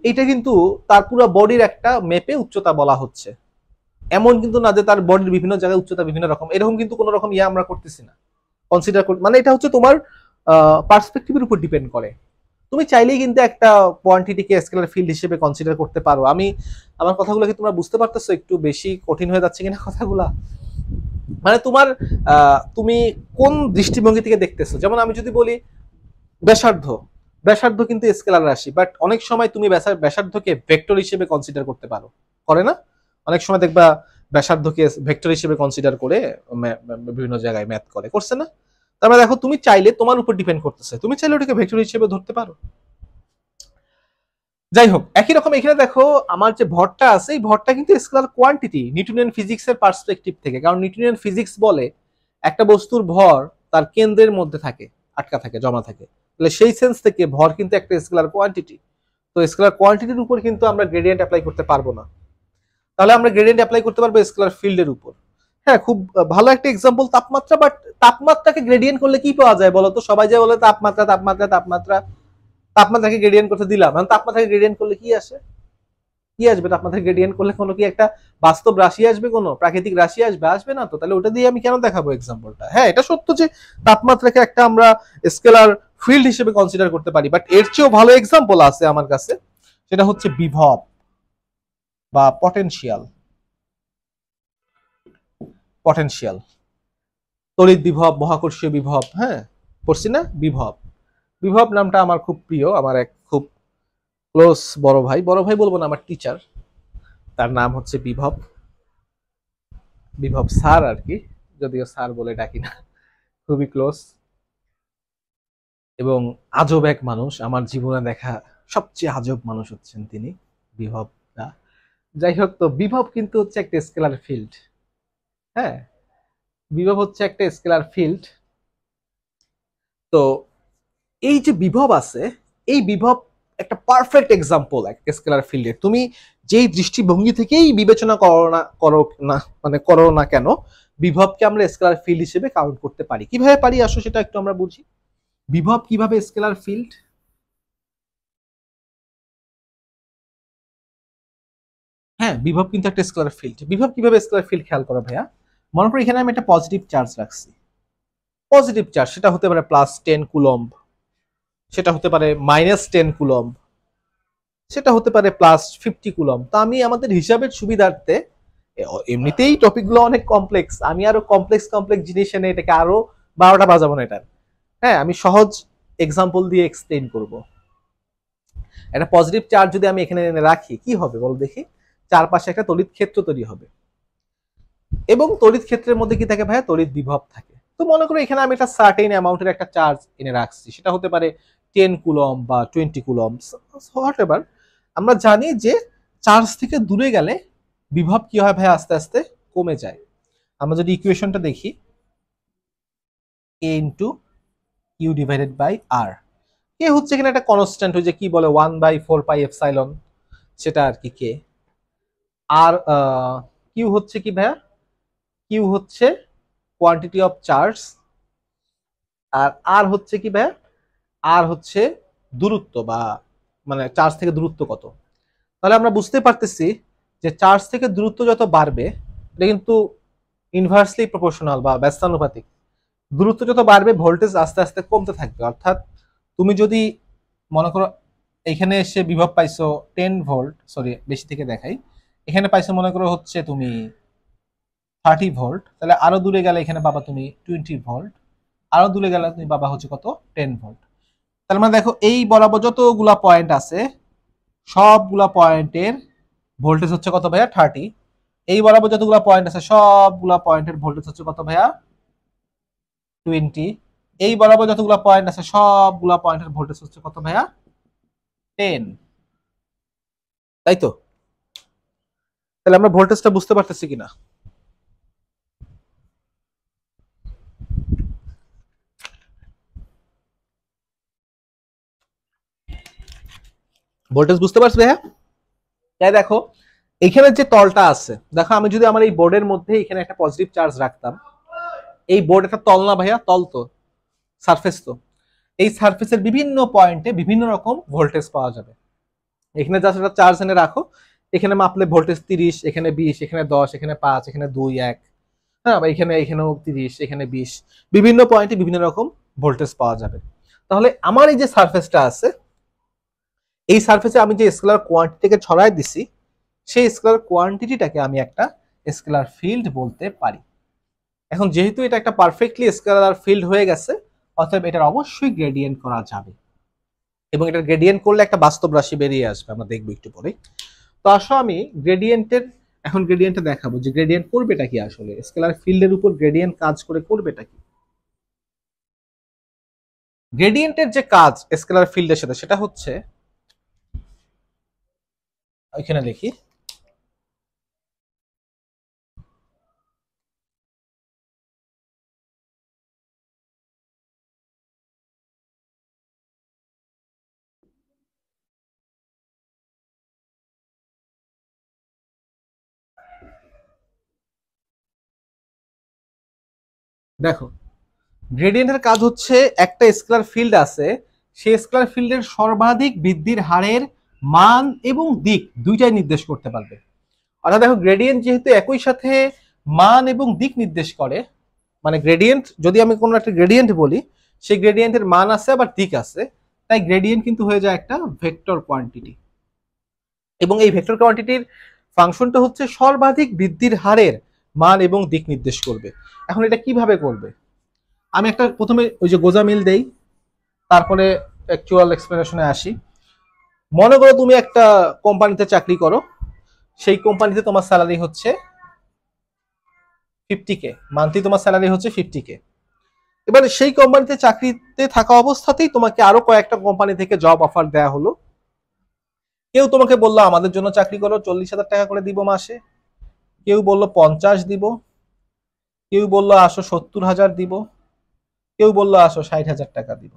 এটা কিন্তু তার পুরো বডির একটা মেপে উচ্চতা বলা হচ্ছে। এমন কিন্তু না যে তার বডির বিভিন্ন জায়গায় উচ্চতা বিভিন্ন রকম, এরকম কিন্তু কোনো রকম আমরা করতেছি না, কনসিডার করি। মানে এটা হচ্ছে তোমার পার্সপেক্টিভের উপর ডিপেন্ড করে। তুমি চাইলেই কিন্তু একটা কোয়ান্টিটিকে স্কেলার ফিল্ড হিসেবে কনসিডার করতে পারো। আমার কথাগুলো কি তোমরা বুঝতে পারতেছো? একটু বেশি কঠিন হয়ে যাচ্ছে কিনা কথাগুলা? মানে তোমার তুমি কোন দৃষ্টিভঙ্গি থেকে দেখতেছো? যেমন আমি যদি বলি ব্যাসার্ধ, ব্যাসার্ধ কিন্তু স্কেলার রাশি, বাট অনেক সময় তুমি ব্যাসার্ধকে ভেক্টর হিসেবে কনসিডার করতে পারো, করে না? অনেক সময় দেখবা ব্যাসার্ধকে ভেক্টর হিসেবে কনসিডার করে বিভিন্ন জায়গায় ম্যাথ করছে না? তার মানে দেখো তুমি চাইলে, তোমার উপর ডিপেন্ড করতেছে, তুমি চাইলে ওটাকে ভেক্টর হিসেবে ধরতে পারো। যাই হোক, একই রকম এখানে দেখো আমার যে ভরটা আছে এই ভরটা কিন্তু স্কেলার কোয়ান্টিটি নিউটনিয়ান ফিজিক্সের পার্সপেক্টিভ থেকে, কারণ নিউটনিয়ান ফিজিক্স বলে একটা বস্তুর ভর তার কেন্দ্রের মধ্যে থাকে, আটকা থাকে, জমা থাকে। তাহলে সেই সেন্স থেকে ভর কিন্তু একটা স্কেলার কোয়ান্টিটি। তো স্কেলার কোয়ান্টিটির উপর কিন্তু আমরা গ্রেডিয়েন্ট অ্যাপ্লাই করতে পারবো না। তাহলে আমরা গ্রেডিয়েন্ট অ্যাপ্লাই করতে পারবো স্কেলার ফিল্ডের উপর। হ্যাঁ, খুব ভালো একটা এক্সাম্পল তাপমাত্রা। বাট তাপমাত্রাকে গ্রেডিয়েন্ট করলে কি পাওয়া যায় বলো তো? সবাই যে বলে তাপমাত্রা তাপমাত্রা তাপমাত্রা, তাপমাত্রাকে গ্রেডিয়েন্ট করতে দিলাম, এখন তাপমাত্রাকে গ্রেডিয়েন্ট করলে কি আসে? কি আসবে তাপমাত্রা গ্রেডিয়েন্ট করলে? কোনো কি একটা বাস্তব রাশি আসবে, কোনো প্রাকৃতিক রাশি আসবে? আসবে না তো। তাহলে ওটা দিয়ে আমি কেন দেখাবো এক্সাম্পলটা? হ্যাঁ, এটা সত্য যে তাপমাত্রাকে একটা আমরা স্কেলার ফিল্ড হিসেবে কনসিডার করতে পারি, বাট এর চেয়েও ভালো এক্সাম্পল আছে আমার কাছে, সেটা হচ্ছে বিভব বা পটেনশিয়াল। পটেনশিয়াল, তড়িৎ বিভব, মহাকর্ষীয় বিভব, হ্যাঁ পড়ছি না? বিভব, বিভব নামটা আমার খুব প্রিয়। আমার এক খুব ক্লোজ বড় ভাই, বড় ভাই বলবো না, আমার টিচার, তার নাম হচ্ছে বিভব, বিভব স্যার আর কি, যদিও স্যার বলে ডাকি না। খুবই ক্লোজ এবং আজব এক মানুষ, আমার জীবনে দেখা সবচেয়ে আজব মানুষ হচ্ছেন তিনি, বিভব দা। যাই হোক, তো বিভব কিন্তু হচ্ছে একটা স্কেলার ফিল্ড। হ্যাঁ, বিভব হচ্ছে একটা স্কেলার ফিল্ড। তো এই যে বিভব আছে, এই বিভব একটা পারফেক্ট এক্সাম্পল এক স্কেলার ফিল্ডের। তুমি যেই দৃষ্টিভঙ্গি থেকেই বিবেচনা করো না মানে করো না কেন, বিভবকে আমরা স্কেলার ফিল্ড হিসেবে কাউন্ট করতে পারি। কিভাবে পারি আসো সেটা একটু আমরা বুঝি। বিভব কিভাবে স্কেলার ফিল্ড? হ্যাঁ, বিভব কিন্তু একটা স্কেলার ফিল্ড। বিভব কিভাবে স্কেলার ফিল্ড খেয়াল করো ভাইয়া। মনে করো এখানে আমি একটা পজিটিভ চার্জ রাখছি। পজিটিভ চার্জ, সেটা হতে পারে +10 কুলম্ব, সেটা হতে পারে -10 কুলম্ব, সেটা হতে পারে +50 কুলম্ব। তো আমি আমাদের হিসাবের সুবিধার্থে, এমনিতেই টপিকগুলো অনেক কমপ্লেক্স, আমি আরো কমপ্লেক্স কমপ্লেক্স জিনিস এনে এটাকে আরো 12টা বাজাবো না এটা। হ্যাঁ, আমি সহজ এক্সাম্পল দিয়ে এক্সপ্লেন করব। একটা পজিটিভ চার্জ যদি আমি এখানে এনে রাখি, কি হবে বল দেখি? চারপাশে একটা তড়িৎ ক্ষেত্র তৈরি হবে, এবং তড়িৎ ক্ষেত্রের মধ্যে কি থাকে ভাইয়া? তড়িৎ বিভব থাকে। তো মনে করো এখানে আমি একটা সার্টেন অ্যামাউন্টের একটা চার্জ এনে রাখছি, সেটা হতে পারে 10 কুলম্ব বা 20 কুলম্ব, হোয়াট এভার। আমরা জানি যে চার্জ থেকে দূরে গেলে বিভব কি হয় ভাইয়া? আস্তে আস্তে কমে যায়। আমরা যদি ইকুয়েশনটা দেখি, এ ইন্টু ইউ ডিভাইডেড বাই আর, কে হচ্ছে এখানে একটা কনস্ট্যান্ট, হয়ে যে কি বলে 1/4 পাই এপসাইলন, সেটা আর কি কে। আর কিউ হচ্ছে কি ভাইয়া? কিউ হচ্ছে কোয়ান্টিটি অফ চার্জ। আর আর হচ্ছে কি ভাইয়া? আর হচ্ছে দূরত্ব, বা মানে চার্জ থেকে দূরত্ব কত। তাহলে আমরা বুঝতে পারতেছি যে চার্জ থেকে দূরত্ব যত বাড়বে, এটা কিন্তু ইনভার্সলি প্রপোর্শনাল বা ব্যস্তানুপাতিক। দূরত্ব যত বাড়বে ভোল্টেজ আস্তে আস্তে কমতে থাকবে। অর্থাৎ তুমি যদি মনে করো এখানে এসে বিভব পাইছো 10 ভোল্ট, সরি বেশি থেকে দেখাই, এখানে পাইছো মনে করো হচ্ছে তুমি 30 ভোল্ট, তাহলে আরো দূরে গেলে এখানে পাবা তুমি 20 ভোল্ট, আরো দূরে গেলে তুমি পাবা হচ্ছে কত? 10 ভোল্ট। তার মানে দেখো এই বরাবর যতগুলা পয়েন্ট আছে, সবগুলা পয়েন্টের ভোল্টেজ হচ্ছে কত ভাইয়া? 30। এই বরাবর যতগুলা পয়েন্ট আছে, সবগুলা পয়েন্টের ভোল্টেজ হচ্ছে কত ভাইয়া? 20। এই বরাবর যতগুলা পয়েন্ট আছে, সবগুলা পয়েন্টের ভোল্টেজ হচ্ছে কত ভাইয়া? 10। তাই তো? তাহলে আমরা ভোল্টেজটা বুঝতে পারতেছি কিনা? ভোল্টেজ বুঝতে পারছি ভাইয়া? তাই দেখো এখানে যে তলটা আছে, দেখো আমি যদি আমার এই বোর্ডের মধ্যে এখানে একটা পজিটিভ চার্জ রাখতাম, এই বোর্ড একটা তল না ভাইয়া? তল তো, সারফেস তো। এই সারফেসের বিভিন্ন পয়েন্টে বিভিন্ন রকম ভোল্টেজ পাওয়া যাবে। এখানে জাস্ট একটা চার্জ এনে রাখো, এখানে মাপলে ভোল্টেজ 30, এখানে 20, এখানে 10, এখানে 5, এখানে 2, 1, হ্যাঁ, এখানেও 30, এখানে 20, বিভিন্ন পয়েন্টে বিভিন্ন রকম ভোল্টেজ পাওয়া যাবে। তাহলে আমার এই যে সারফেসটা আছে, এই সারফেসে আমি যে স্কেলার কোয়ান্টিটিকে ছড়াই দিছি, সেই স্কেলার কোয়ান্টিটিটাকে আমি একটা স্কেলার ফিল্ড বলতে পারি। এখন যেহেতু এটা একটা পারফেক্টলি স্কেলার ফিল্ড হয়ে গেছে, অতএব এটার অবশ্যই গ্রেডিয়েন্ট করা যাবে, এবং এটা গ্রেডিয়েন্ট করলে একটা বাস্তব রাশি বেরিয়ে আসবে, আমরা দেখবো একটু পরে। তো আসো আমি গ্রেডিয়েন্টের, এখন গ্রেডিয়েন্টটা দেখাবো যে গ্রেডিয়েন্ট করবেটা কি। আসলে স্কেলার ফিল্ডের উপর গ্রেডিয়েন্ট কাজ করে করবেটা কি। গ্রেডিয়েন্টের যে কাজ স্কেলার ফিল্ডের সাথে, সেটা হচ্ছে, ওইখানে দেখি, দেখো গ্রেডিয়েন্টের কাজ হচ্ছে একটা স্কেলার ফিল্ড আছে, সেই স্কেলার ফিল্ডের সর্বাধিক বৃদ্ধির হারের মান এবং দিক দুইটাই নির্দেশ করতে পারবে। অর্থাৎ দেখো গ্রেডিয়েন্ট যেহেতু একই সাথে মান এবং দিক নির্দেশ করে, মানে গ্রেডিয়েন্ট যদি আমি কোনো একটা গ্রেডিয়েন্ট বলি, সেই গ্রেডিয়েন্টের মান আছে আবার দিক আছে, তাই গ্রেডিয়েন্ট কিন্তু হয়ে যায় একটা ভেক্টর কোয়ান্টিটি। এবং এই ভেক্টর কোয়ান্টিটির ফাংশনটা হচ্ছে সর্বাধিক বৃদ্ধির হারের মান এবং দিক নির্দেশ করবে। এখন এটা কিভাবে করবে, আমি একটা প্রথমে ওই যে গোজামিল দেই, তারপরে অ্যাকচুয়াল এক্সপ্লেনেশনে আসি। মনে করো তুমি একটা কোম্পানিতে চাকরি করো, সেই কোম্পানিতে তোমার স্যালারি হচ্ছে 50K, মান্থলি তোমার স্যালারি হচ্ছে 50K। এবার সেই কোম্পানিতে চাকরিতে থাকা অবস্থাতেই তোমাকে আরো কয়েকটা কোম্পানি থেকে জব অফার দেয়া হলো। কেউ তোমাকে বললো আমাদের জন্য চাকরি করো, 40,000 টাকা করে দিব মাসে। কেউ বললো 50 দিব, কেউ বললো আসো 70,000 দিব, কেউ বললো আসো 60,000 টাকা দিব।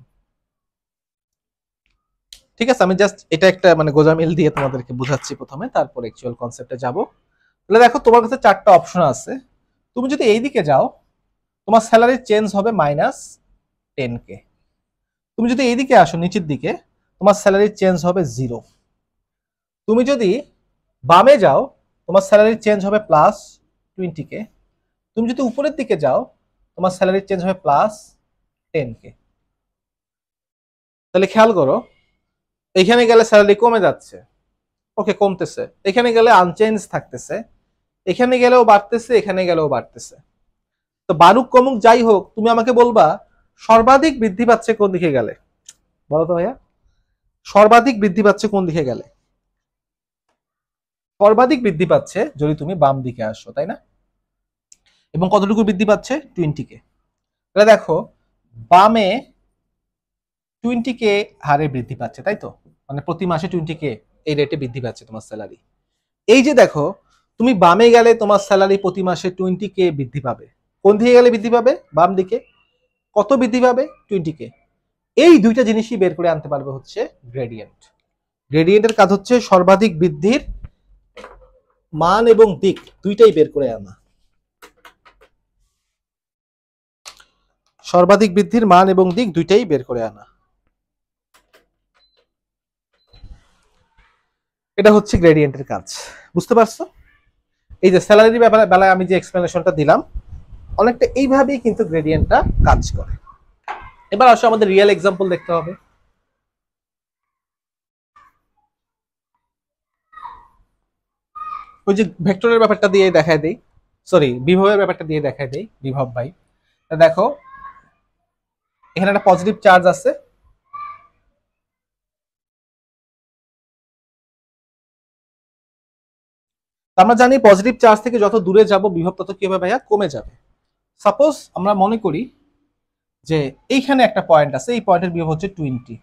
ঠিক আছে, আমি জাস্ট এটা একটা মানে গোজামিল দিয়ে তোমাদেরকে বুঝাচ্ছি প্রথমে, তারপর অ্যাকচুয়াল কনসেপ্টে যাব। তাহলে দেখো তোমার কাছে 4টা অপশন আছে। তুমি যদি এই দিকে যাও, তোমার স্যালারি চেঞ্জ হবে -10K। তুমি যদি এইদিকে আসো নিচের দিকে, তোমার স্যালারি চেঞ্জ হবে 0। তুমি যদি বামে যাও, তোমার স্যালারি চেঞ্জ হবে +20K। তুমি যদি উপরের দিকে যাও, তোমার স্যালারি চেঞ্জ হবে +10K। তাহলে খেয়াল করো, এখানে গেলে স্যালারি কমে যাচ্ছে, ওকে কমতেছে, এখানে গেলে আনচেঞ্জ থাকতেছে, এখানে গেলেও বাড়তেছে, এখানে গেলেও বাড়তেছে। তো বাড়ুক কমুক যাই হোক, তুমি আমাকে বলবা সর্বাধিক বৃদ্ধি পাচ্ছে কোন দিকে গেলে, বলো তো ভাইয়া, সর্বাধিক বৃদ্ধি পাচ্ছে কোন দিকে গেলে? সর্বাধিক বৃদ্ধি পাচ্ছে যদি তুমি বাম দিকে আসো, তাই না? এবং কতটুকু বৃদ্ধি পাচ্ছে? 20K। তাহলে দেখো বামে 20K হারে বৃদ্ধি পাচ্ছে, তাই তো, মানে প্রতি মাসে 20K এই রেটে বৃদ্ধি পাচ্ছে তোমার স্যালারি। এই যে দেখো, তুমি বামে গেলে তোমার স্যালারি প্রতি মাসে 20K বৃদ্ধি পাবে। কোন দিকে গেলে বৃদ্ধি পাবে? বাম দিকে। কত বৃদ্ধি পাবে? 20K। এই দুইটা জিনিসই বের করে আনতে পারবে হচ্ছে গ্রেডিয়েন্ট। গ্রেডিয়েন্টের কাজ হচ্ছে সর্বাধিক বৃদ্ধির মান এবং দিক দুইটাই বের করে আনা। সর্বাধিক বৃদ্ধির মান এবং দিক দুইটাই বের করে আনা, এটা হচ্ছে গ্রেডিয়েন্টের কাজ। বুঝতে পারছো? এই যে স্যালারির ব্যাপারে বেলায় আমি যে এক্সপ্লেনেশনটা দিলাম, অনেকটা এইভাবেই কিন্তু গ্রেডিয়েন্টটা কাজ করে। এবার আসো আমাদের রিয়েল এক্সাম্পল দেখতে হবে। ওই যে ভেক্টরের ব্যাপারটা দিয়ে দেখায় দেই, সরি বিভবের ব্যাপারটা দিয়ে দেখায় দেই, বিভব ভাই। দেখো এখানে একটা পজিটিভ চার্জ আছে, আমরা জানি পজিটিভ চার্জ থেকে যত দূরে যাব বিভব তত কি হবে ভাইয়া? কমে যাবে। সাপোজ আমরা মনে করি যে এইখানে একটা পয়েন্ট আছে, এই পয়েন্টের বিভব হচ্ছে 20,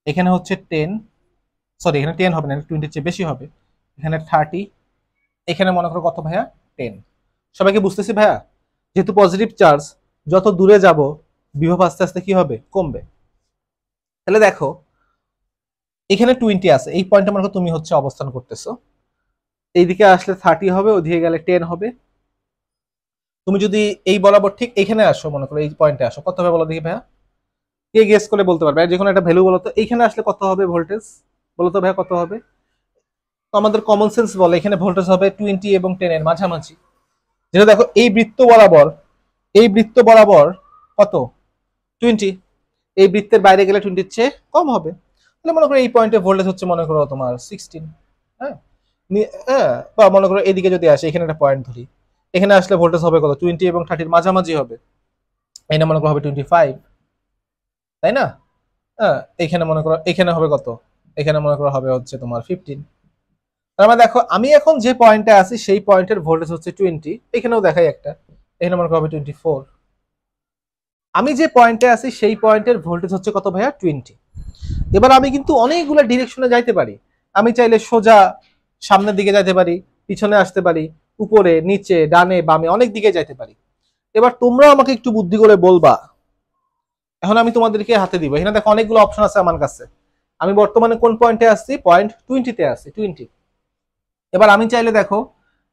এখানে হচ্ছে 10, সরি এখানে 10 হবে না, 20-র চেয়ে বেশি হবে, এখানে 30, এখানে মনে করো কত ভাইয়া? 10। সবাইকে বুঝতেছি ভাইয়া? যেহেতু পজিটিভ চার্জ, যত দূরে যাব বিভব আস্তে আস্তে কি হবে? কমবে। তাহলে দেখো এখানে 20 আছে, এই পয়েন্টে মনে করো তুমি হচ্ছে অবস্থান করতেছো, এইদিকে আসলে 30 হবে, ওদিকে গেলে 10 হবে। তুমি যদি এই বরাবর ঠিক এখানে আসো, মনে করো এই পয়েন্টে আসো, কত হবে বলো দেখি ভাইয়া? কে গেস করে বলতে পারবে? যে কোনো একটা ভ্যালু বলো তো, এইখানে আসলে কত হবে ভোল্টেজ? বলো তো ভাইয়া কত হবে? তো আমাদের কমন সেন্স বলে এখানে ভোল্টেজ হবে 20 এবং 10 এর মাঝামাঝি। যেটা দেখো এই বৃত্ত বরাবর, এই বৃত্ত বরাবর কত? 20। এই বৃত্তের বাইরে গেলে 20-র চেয়ে কম হবে। তাহলে মনে করো এই পয়েন্টে ভোল্টেজ হচ্ছে মনে করো তোমার 16। হ্যাঁ, হ্যাঁ, বা মনে করো এদিকে যদি আসে, এখানে একটা পয়েন্ট ধরি, এখানে আসলে ভোল্টেজ হবে কত? 20 এবং 30-র মাঝামাঝি হবে, এখানে মনে করো হবে 25, তাই না? হ্যাঁ, এখানে মনে করো এখানে হবে কত? এখানে মনে করো হবে হচ্ছে তোমার 15। তার মানে দেখো আমি এখন যে পয়েন্টে আছি সেই পয়েন্টের ভোল্টেজ হচ্ছে 20, এখানেও দেখাই একটা, এখানে মনে করো হবে 24। আমি যে পয়েন্টে আছি সেই পয়েন্টের ভোল্টেজ হচ্ছে কত ভাইয়া? 20। এবার আমি কিন্তু অনেকগুলো ডিরেকশনে যাইতে পারি। আমি চাইলে সোজা সামনের দিকে যাইতে পারি, পিছনে আসতে পারি, উপরে নিচে ডানে বামে অনেক দিকে যাইতে পারি। এবার তোমরা আমাকে একটু বুদ্ধি করে বলবা, এখন আমি তোমাদেরকে হাতে দিব, এখানে দেখো অনেকগুলো অপশন আছে আমার কাছে। আমি বর্তমানে কোন পয়েন্টে আসছি? পয়েন্ট 20-তে আসছি, 20। এবার আমি চাইলে দেখো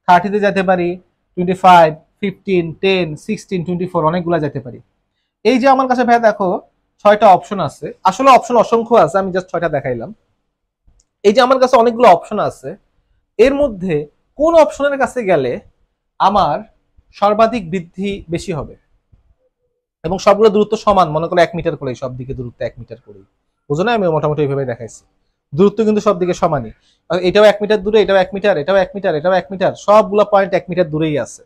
30-তে যেতে পারি, 25, 15, 10, 16, 24 অনেকগুলা যেতে পারি। এই যে আমার কাছে ভাইয়া দেখো 6টা অপশন আছে, আসলে অপশন অসংখ্য আছে, আমি জাস্ট 6টা দেখাইলাম। এই যে আমার কাছে অনেকগুলো অপশন আছে, এর মধ্যে কোন অপশনের কাছে গেলে আমার সর্বাধিক বৃদ্ধি বেশি হবে এবং সবগুলো দূরত্ব সমান, মনে করো 1 মিটার করে, সব দিকে দূরত্ব 1 মিটার করে, বুঝো না? আমি মোটামুটি এইভাবে দেখাইছি, দূরত্ব কিন্তু সব দিকে সমানই। এটাও 1 মিটার দূরে, এটাও 1 মিটার, এটাও 1 মিটার, এটাও 1 মিটার, সবগুলো পয়েন্ট 1 মিটার দূরেই আছে,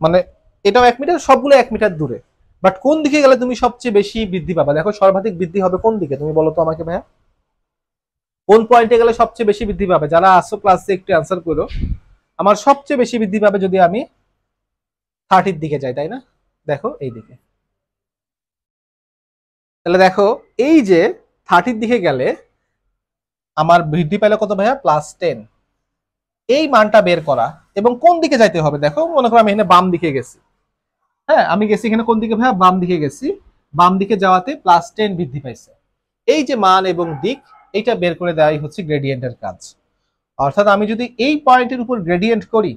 মানে এটাও 1 মিটার, সবগুলো 1 মিটার দূরে। বাট কোন দিকে গেলে তুমি সবচেয়ে বেশি বৃদ্ধি পাবা? দেখো সর্বাধিক বৃদ্ধি হবে কোন দিকে, তুমি বলো তো আমাকে ভাইয়া, কোন পয়েন্টে গেলে সবচেয়ে বেশি বৃদ্ধি পাবে? যারা আসো ক্লাসে একটু অ্যান্সার করো। আমার সবচেয়ে বেশি বৃদ্ধি পাবে যদি আমি 30-র দিকে যাই, তাই না? দেখো এই দিকে, তাহলে দেখো এই যে 30-র দিকে গেলে আমার বৃদ্ধি পেলে কত ভাইয়া? +10। এই মানটা বের করা, এবং কোন দিকে যাইতে হবে দেখো, মনে করো আমি এখানে বাম দিকে গেছি, হ্যাঁ আমি গেছি এখানে কোন দিকে ভাইয়া? বাম দিকে গেছি, বাম দিকে যাওয়াতে +10 বৃদ্ধি পাইছে। এই যে মান এবং দিক, এইটা বের করে দেওয়াই হচ্ছে গ্রেডিয়েন্টের কাজ। অর্থাৎ আমি যদি এই পয়েন্টের উপর গ্রেডিয়েন্ট করি,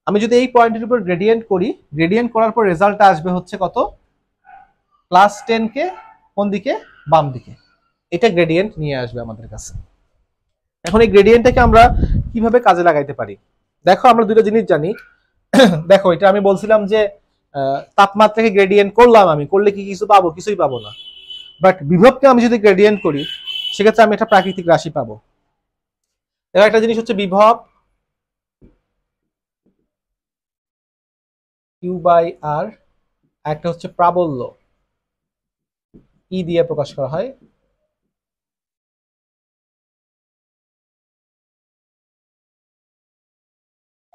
আমি যদি এই পয়েন্টের উপর গ্রেডিয়েন্ট করি, গ্রেডিয়েন্ট করার পর রেজাল্টটা আসবে হচ্ছে কত? +10 কে কোন দিকে? বাম দিকে। এটা গ্রেডিয়েন্ট নিয়ে আসবে আমাদের কাছে। এখন এই গ্রেডিয়েন্টটাকে আমরা কিভাবে কাজে লাগাইতে পারি? দেখো আমরা দুটো জিনিস জানি। দেখো এটা আমি বলছিলাম যে তাপমাত্রাকে গ্রেডিয়েন্ট করলাম, আমি করলে কি কিছু পাবো? কিছুই পাবো না। বাট বিভবকে আমি যদি গ্রেডিয়েন্ট করি, সেক্ষেত্রে আমি একটা প্রাকৃতিক রাশি পাবো। এবার একটা জিনিস হচ্ছে বিভব Q/R, একটা হচ্ছে প্রাবল্য E দিয়ে প্রকাশ করা হয়।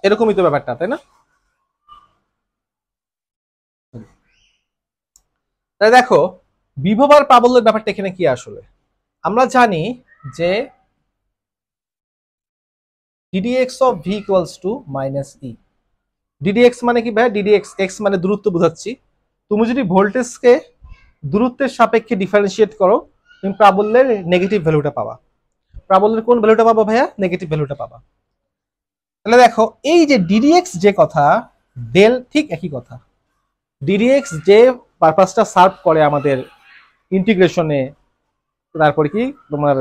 এরকমই তো ব্যাপারটা, তাই না? তাই দেখো বিভব আর প্রাবল্যের ব্যাপারটা এখানে কি আসলে? আমরা জানি যে ddx of v equals to -e। ddx মানে কি ভাই? ddx, x মানে দূরত্ব বোঝাচ্ছি। তুমি যদি ভোল্টেজকে দূরত্বের সাপেক্ষে ডিফারেন্সিয়েট করো, তুমি প্রাবল্যের নেগেটিভ ভ্যালুটা পাবা। প্রাবল্যের কোন ভ্যালুটা পাবা ভাইয়া? নেগেটিভ ভ্যালুটা পাবা। তাহলে দেখো এই যে ddx যে কথা, ডেল ঠিক একই কথা। ddx যে পারপাসটা সার্ভ করে আমাদের ইন্টিগ্রেশনে, তারপরে কি তোমার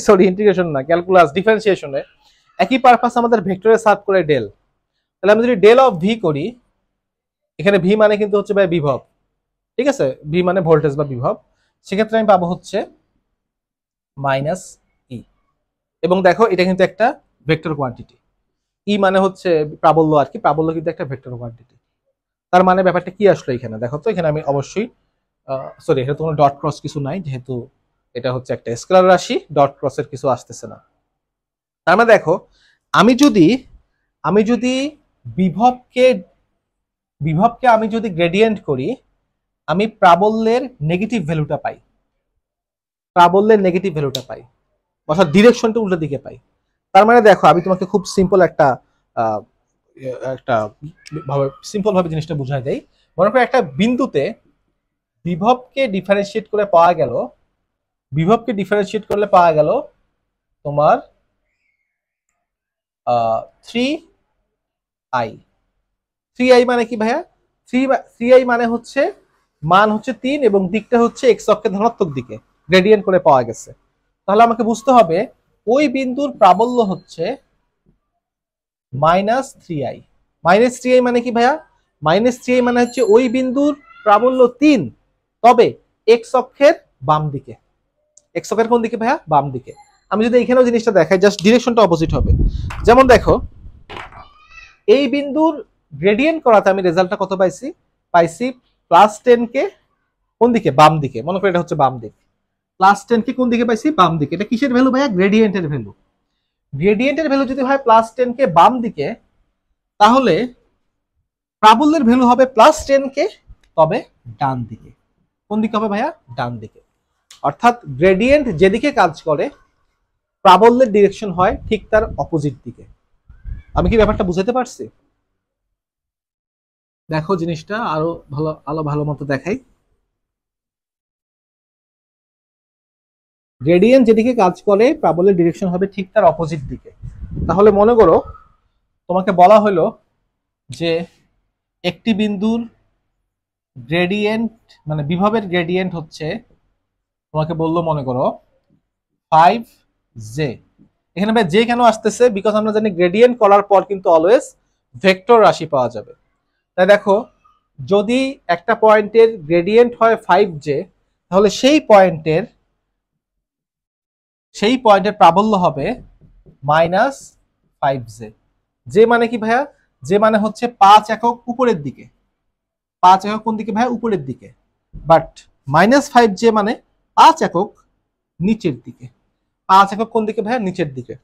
সরি ইন্টিগ্রেশন না, ক্যালকুলাস, ডিফারেন্সিয়েশনে, একই পারপাস আমাদের ভেক্টরে সার্ভ করে ডেল। তাহলে আমি যদি ডেল অফ ভি করি, এখানে ভি মানে কিন্তু হচ্ছে ভাই বিভব, ঠিক আছে? ভি মানে ভোল্টেজ বা বিভব। সেক্ষেত্রে আমি পাবো হচ্ছে -e। এবং দেখো এটা কিন্তু একটা ভেক্টর কোয়ান্টিটি। ই মানে হচ্ছে প্রাবল্য আর কি, প্রাবল্য কিন্তু একটা ভেক্টর কোয়ান্টিটি। তার মানে ব্যাপারটা কি আসলো এখানে দেখো তো, এখানে আমি অবশ্যই সরি, এখানে কোনো ডট ক্রস কিছু নাই, যেহেতু এটা হচ্ছে একটা স্কেলার রাশি, ডট ক্রসের কিছু আসতেছে না। তার মানে দেখো আমি যদি বিভবকে আমি যদি গ্রেডিয়েন্ট করি, আমি প্রাবল্যের নেগেটিভ ভ্যালুটা পাই, অর্থাৎ ডিরেকশনটা উল্টো দিকে পাই। তার মানে দেখো আমি তোমাকে খুব সিম্পল একটা সিম্পল ভাবে জিনিসটা বুঝাই দেই। মনে করো একটা বিন্দুতে বিভবকে ডিফারেন্সিয়েট করলে পাওয়া গেল, তোমার 3i। 3i মানে কি ভাইয়া? 3i মানে হচ্ছে মান হচ্ছে 3 এবং দিকটা হচ্ছে x অক্ষের ধনাত্মক দিকে গ্রেডিয়েন্ট করে পাওয়া গেছে। তাহলে আমাকে বুঝতে হবে ওই বিন্দুর প্রাবল্য হচ্ছে -3i। -3i মানে কি ভাইয়া? -3i মানে হচ্ছে ওই বিন্দুর প্রাবল্য 3, তবে x অক্ষের বাম দিকে। x অক্ষের কোন দিকে ভাইয়া? বাম দিকে। আমি যদি এখানেও জিনিসটা দেখাই, জাস্ট ডিরেকশনটা অপোজিট হবে। যেমন দেখো এই বিন্দুর গ্রেডিয়েন্ট করাতে আমি রেজাল্টটা কত পাইছি? +10 কে কোন দিকে? বাম দিকে। মনে করো এটা হচ্ছে বাম দিক। +10 কে কোন দিকে পাইছি? বাম দিকে। এটা কিসের ভ্যালু ভাইয়া? গ্রেডিয়েন্টের ভ্যালু। গ্রেডিয়েন্টের ভ্যালু যদি হয় +10 কে বাম দিকে, তাহলে প্রাবল্যের ভ্যালু হবে +10 কে, তবে ডান দিকে। কোন দিকে হবে ভাইয়া? ডান দিকে। অর্থাৎ গ্রেডিয়েন্ট যেদিকে কাজ করে, প্রাবল্যের ডিরেকশন হয় ঠিক তার অপোজিট দিকে। আমি কি ব্যাপারটা বুঝাতে পারছি? দেখো জিনিসটা আরো ভালো মতো দেখাই। গ্রেডিয়েন্ট যেদিকে কাজ করে, প্রাবল্যের ডিরেকশন হবে ঠিক তার অপোজিট দিকে। তাহলে মনে করো তোমাকে বলা হলো যে একটি বিন্দুর গ্রেডিয়েন্ট মানে বিভবের গ্রেডিয়েন্ট হচ্ছে, তোমাকে বললো মনে করো 5j। এখানে ভাই জে কেন আসতেছে? বিকজ আমরা জানি গ্রেডিয়েন্ট করার পর কিন্তু অলওয়েজ ভেক্টর রাশি পাওয়া যাবে। তাই দেখো, যদি একটা পয়েন্টের গ্রেডিয়েন্ট হয় 5j, তাহলে সেই পয়েন্টের প্রাবল্য হবে -5j। যে মানে কি ভাইয়া? যে মানে হচ্ছে 5 একক উপরের দিকে। 5 একক কোন দিকে ভাইয়া? উপরের দিকে। বাট -5j মানে 5 একক নিচের দিকে। 5 একক কোন দিকে ভাইয়া? নিচের দিকে।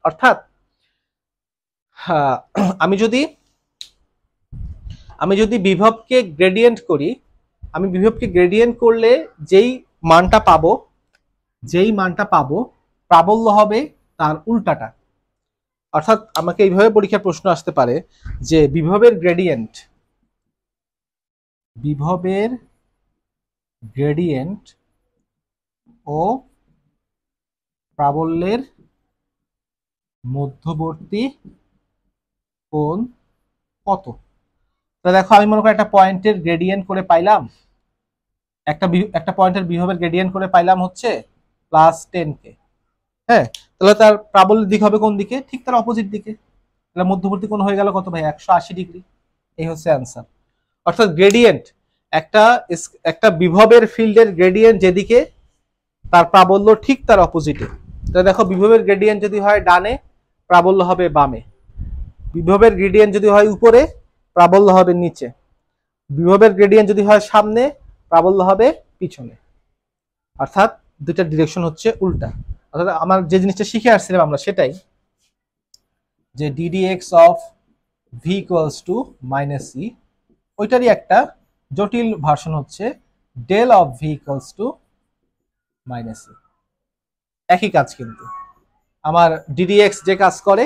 অর্থাৎ আমি যদি বিভবকে গ্রেডিয়েন্ট করি, আমি বিভবকে গ্রেডিয়েন্ট করলে যেই মানটা পাবো প্রাবল্য হবে তার উল্টাটা। অর্থাৎ আমাকে এইভাবে পরীক্ষার প্রশ্ন আসতে পারে যে বিভবের গ্রেডিয়েন্ট ও প্রাবল্যের মধ্যবর্তী কোণ কত? তো দেখো, আমি মনে করি একটা পয়েন্টের গ্রেডিয়েন্ট করে পাইলাম, একটা পয়েন্টের বিভবের গ্রেডিয়েন্ট করে পাইলাম হচ্ছে +10k। হ্যাঁ, তাহলে তার প্রাবল্যের দিক হবে কোন দিকে? ঠিক তার অপোজিট দিকে। তাহলে মধ্যবর্তী কোণ হয়ে গেল কত ভাই? 180 ডিগ্রি। এই হচ্ছে অ্যান্সার। অর্থাৎ গ্রেডিয়েন্ট, একটা বিভবের ফিল্ডের গ্রেডিয়েন্ট যেদিকে, তার প্রাবল্য ঠিক তার অপোজিটে। তাহলে দেখো, বিভবের গ্রেডিয়েন্ট যদি হয় ডানে, প্রাবল্য হবে বামে। বিভবের গ্রেডিয়েন্ট যদি হয় উপরে, প্রাবল্য হবে নিচে। বিভবের গ্রেডিয়েন্ট যদি হয় সামনে, প্রাবল্য হবে পিছনে। অর্থাৎ দুইটা ডিরেকশন হচ্ছে উল্টা। অর্থাৎ আমার যে জিনিসটা শিখে আসছিলাম আমরা সেটাই, যে ddx of v equals to -c, ওইটারই একটা জটিল ভার্সন হচ্ছে del of v equals to -c। একই কাজ, কিন্তু আমার ddx যে কাজ করে